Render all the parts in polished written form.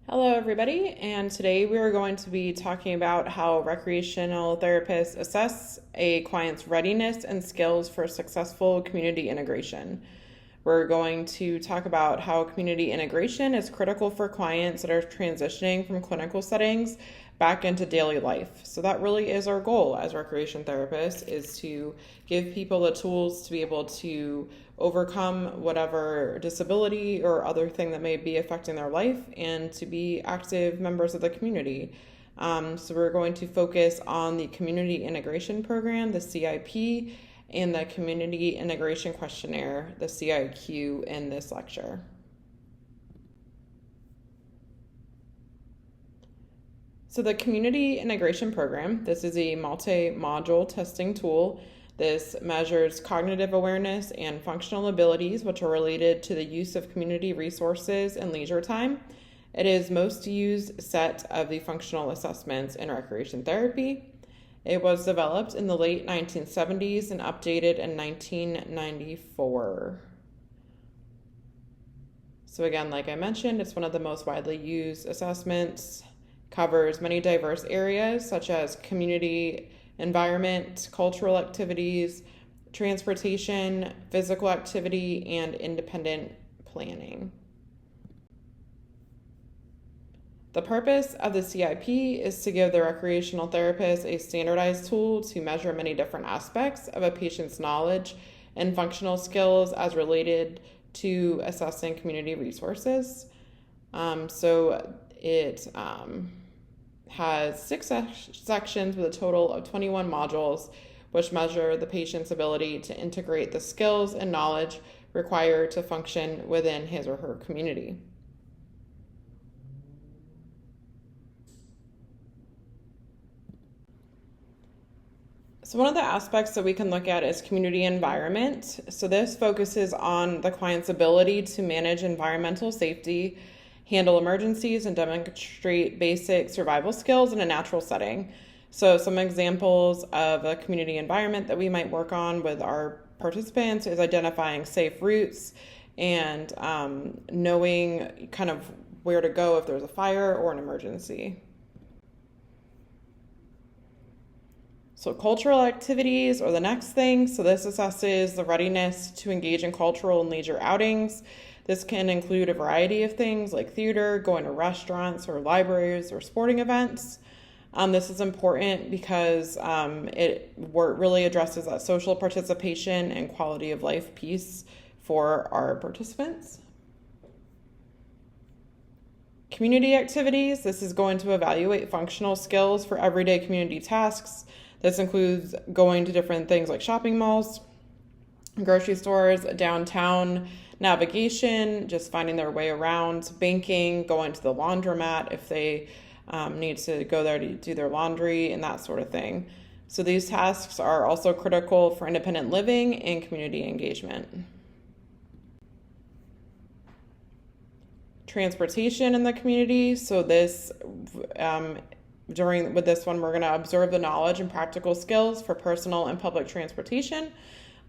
Hello, everybody, and today we are going to be talking about how recreational therapists assess a client's readiness and skills for successful community integration. We're going to talk about how community integration is critical for clients that are transitioning from clinical settings back into daily life. So that really is our goal as recreation therapists, is to give people the tools to be able to overcome whatever disability or other thing that may be affecting their life and to be active members of the community. So we're going to focus on the Community Integration Program, the CIP, and the Community Integration Questionnaire, the CIQ, in this lecture. So the Community Integration Program, this is a multi-module testing tool. This measures cognitive awareness and functional abilities, which are related to the use of community resources and leisure time. It is most used set of the functional assessments in recreation therapy. It was developed in the late 1970s and updated in 1994. So again, like I mentioned, it's one of the most widely used assessments, covers many diverse areas such as community environment, cultural activities, transportation, physical activity, and independent planning. The purpose of the CIP is to give the recreational therapist a standardized tool to measure many different aspects of a patient's knowledge and functional skills as related to assessing community resources. So it has 6 sections with a total of 21 modules, which measure the patient's ability to integrate the skills and knowledge required to function within his or her community. So one of the aspects that we can look at is community environment. So this focuses on the client's ability to manage environmental safety, handle emergencies, and demonstrate basic survival skills in a natural setting. So some examples of a community environment that we might work on with our participants is identifying safe routes and knowing kind of where to go if there's a fire or an emergency. So cultural activities are the next thing. So this assesses the readiness to engage in cultural and leisure outings. This can include a variety of things like theater, going to restaurants or libraries or sporting events. This is important because it really addresses that social participation and quality of life piece for our participants. Community activities, this is going to evaluate functional skills for everyday community tasks. This includes going to different things like shopping malls, grocery stores, downtown, navigation, just finding their way around, banking, going to the laundromat if they need to go there to do their laundry and that sort of thing. So these tasks are also critical for independent living and community engagement. Transportation in the community. So this with this one, we're going to observe the knowledge and practical skills for personal and public transportation,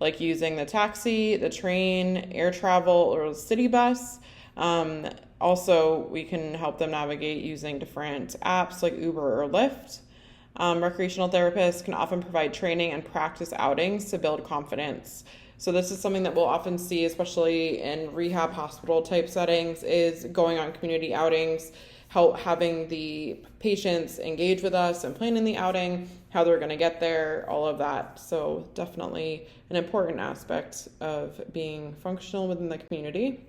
like using the taxi, the train, air travel, or the city bus. Also, we can help them navigate using different apps like Uber or Lyft. Recreational therapists can often provide training and practice outings to build confidence. So this is something that we'll often see, especially in rehab hospital type settings, is going on community outings, having the patients engage with us and planning the outing, how they're going to get there, all of that. So definitely an important aspect of being functional within the community.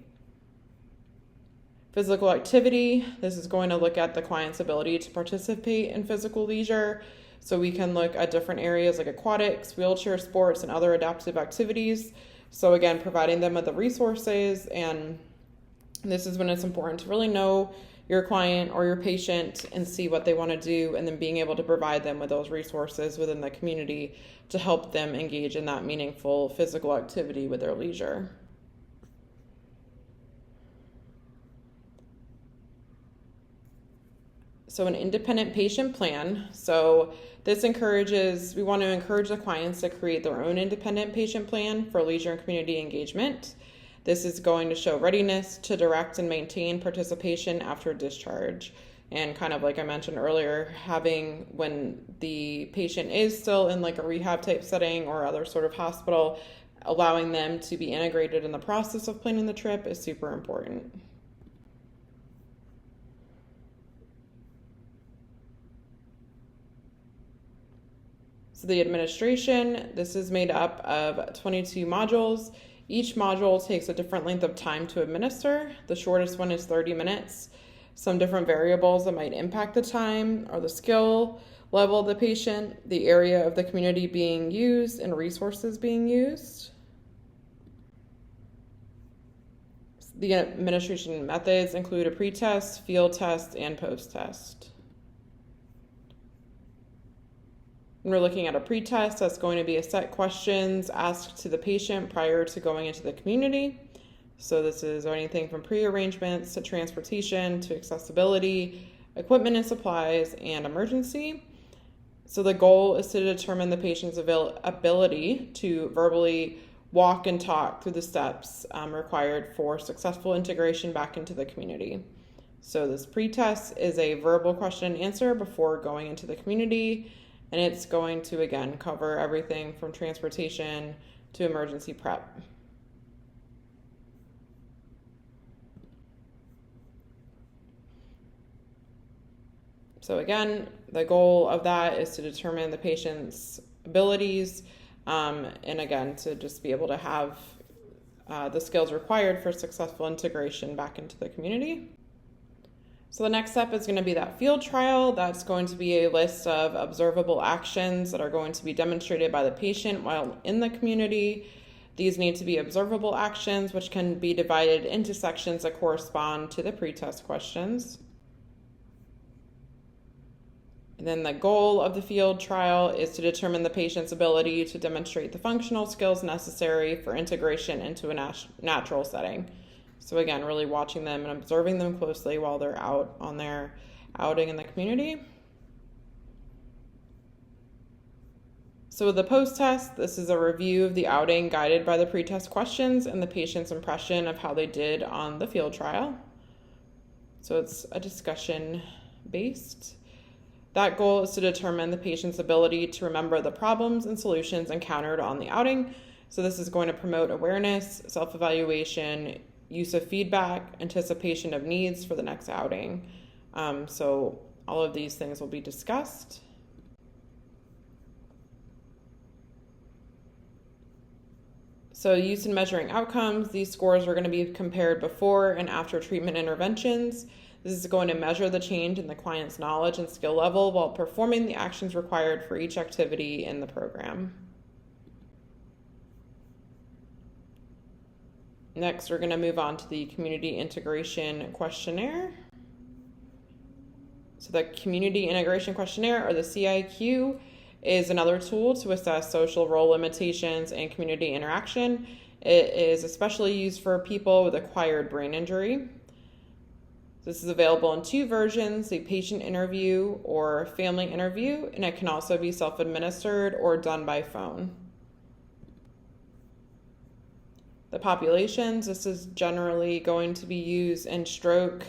Physical activity, this is going to look at the client's ability to participate in physical leisure. So we can look at different areas like aquatics, wheelchair sports, and other adaptive activities. So again, providing them with the resources, and this is when it's important to really know your client or your patient and see what they want to do, and then being able to provide them with those resources within the community to help them engage in that meaningful physical activity with their leisure. So an independent patient plan. So this we want to encourage the clients to create their own independent patient plan for leisure and community engagement. This is going to show readiness to direct and maintain participation after discharge. And kind of like I mentioned earlier, having when the patient is still in like a rehab type setting or other sort of hospital, allowing them to be integrated in the process of planning the trip is super important. So the administration, this is made up of 22 modules. Each module takes a different length of time to administer. The shortest one is 30 minutes. Some different variables that might impact the time are the skill level of the patient, the area of the community being used, and resources being used. The administration methods include a pre-test, field test, and post-test. When we're looking at a pre-test, that's going to be a set questions asked to the patient prior to going into the community. So this is anything from pre-arrangements to transportation to accessibility, equipment and supplies, and emergency. So the goal is to determine the patient's ability to verbally walk and talk through the steps required for successful integration back into the community. So this pre-test is a verbal question and answer before going into the community. And it's going to, again, cover everything from transportation to emergency prep. So again, the goal of that is to determine the patient's abilities, and again, to just be able to have the skills required for successful integration back into the community. So the next step is going to be that field trial. That's going to be a list of observable actions that are going to be demonstrated by the patient while in the community. These need to be observable actions, which can be divided into sections that correspond to the pretest questions. And then the goal of the field trial is to determine the patient's ability to demonstrate the functional skills necessary for integration into a natural setting. So again, really watching them and observing them closely while they're out on their outing in the community. So with the post-test, this is a review of the outing guided by the pre-test questions and the patient's impression of how they did on the field trial. So it's a discussion based. That goal is to determine the patient's ability to remember the problems and solutions encountered on the outing. So this is going to promote awareness, self-evaluation, use of feedback, anticipation of needs for the next outing. So all of these things will be discussed. So use in measuring outcomes, these scores are going to be compared before and after treatment interventions. This is going to measure the change in the client's knowledge and skill level while performing the actions required for each activity in the program. Next, we're going to move on to the Community Integration Questionnaire. So the Community Integration Questionnaire, or the CIQ, is another tool to assess social role limitations and community interaction. It is especially used for people with acquired brain injury. This is available in two versions, the patient interview or family interview, and it can also be self-administered or done by phone. The populations, this is generally going to be used in stroke,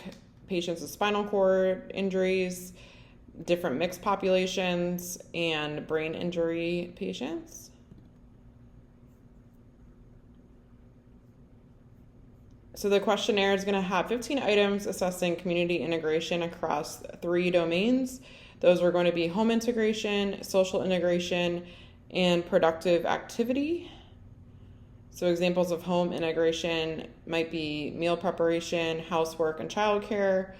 patients with spinal cord injuries, different mixed populations, and brain injury patients. So the questionnaire is going to have 15 items assessing community integration across 3 domains. Those are going to be home integration, social integration, and productive activity. So examples of home integration might be meal preparation, housework, and childcare.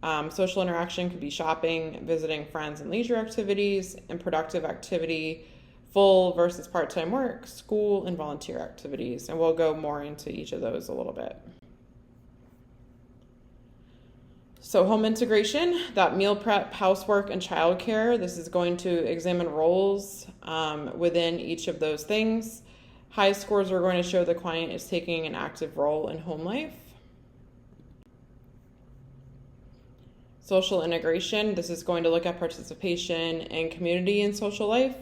Social interaction could be shopping, visiting friends, and leisure activities. And productive activity, full versus part-time work, school, and volunteer activities. And we'll go more into each of those a little bit. So home integration, that meal prep, housework, and childcare. This is going to examine roles within each of those things. High scores are going to show the client is taking an active role in home life. Social integration, this is going to look at participation in community and social life,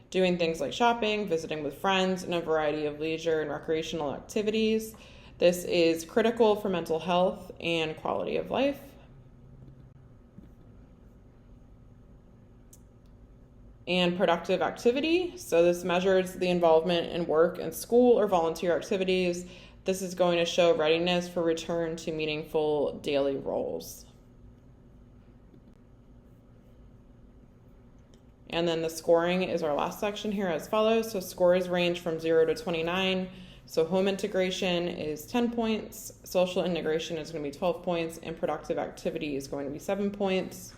doing things like shopping, visiting with friends, and a variety of leisure and recreational activities. This is critical for mental health and quality of life. And productive activity. So this measures the involvement in work and school or volunteer activities. This is going to show readiness for return to meaningful daily roles. And then the scoring is our last section here as follows. So scores range from 0 to 29. So home integration is 10 points, social integration is going to be 12 points, and productive activity is going to be 7 points.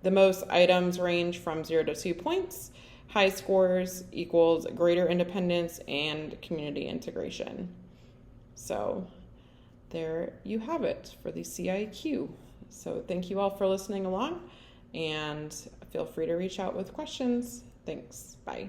The most items range from 0 to 2 points. High scores equals greater independence and community integration. So there you have it for the CIQ. So thank you all for listening along, and feel free to reach out with questions. Thanks. Bye.